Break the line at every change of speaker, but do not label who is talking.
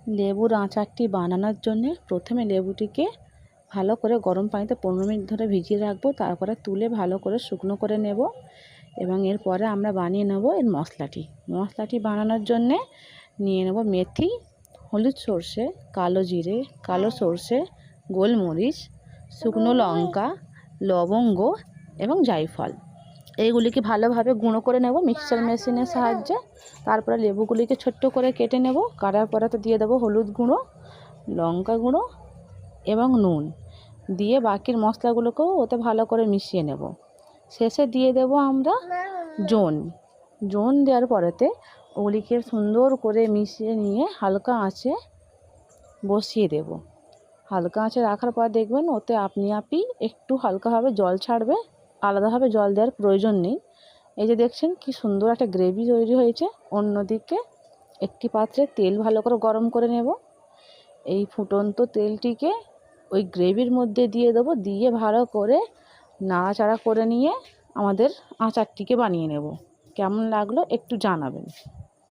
লেবুর আচারটি বানানোর জন্যে প্রথমে লেবুটিকে ভালো করে গরম পানিতে 15 মিনিট ধরে ভিজিয়ে রাখবো। তারপরে তুলে ভালো করে শুকনো করে নেব এবং এরপরে আমরা বানিয়ে নেব এর মশলাটি বানানোর জন্যে নিয়ে নেব মেথি, হলুদ সর্ষে, কালো জিরে, কালো সর্ষে, গোলমরিচ, শুকনো লঙ্কা, লবঙ্গ এবং জায়ফল। এইগুলিকে ভালোভাবে গুঁড়ো করে নেব মিক্সচার মেশিনের সাহায্যে। তারপরে লেবুগুলিকে ছোট্ট করে কেটে নেব। কাটার পরে তো দিয়ে দেবো হলুদ গুঁড়ো, লঙ্কা গুঁড়ো এবং নুন দিয়ে বাকির মশলাগুলোকেও ওতে ভালো করে মিশিয়ে নেব। শেষে দিয়ে দেব আমরা জোন দেওয়ার পরেতে ওগুলিকে সুন্দর করে মিশিয়ে নিয়ে হালকা আঁচে বসিয়ে দেব। হালকা আঁচে রাখার পর দেখবেন ওতে আপনি একটু হালকাভাবে জল ছাড়বে, আলাদাভাবে জল দেওয়ার প্রয়োজন নেই। এই যে দেখছেন কি সুন্দর একটা গ্রেভি তৈরি হয়েছে। অন্যদিকে একটি পাত্রে তেল ভালো করে গরম করে নেব। এই ফুটন্ত তেলটিকে ওই গ্রেভির মধ্যে দিয়ে দেবো, দিয়ে ভালো করে নাড়াচাড়া করে নিয়ে আমাদের আচারটিকে বানিয়ে নেব। কেমন লাগলো একটু জানাবেন।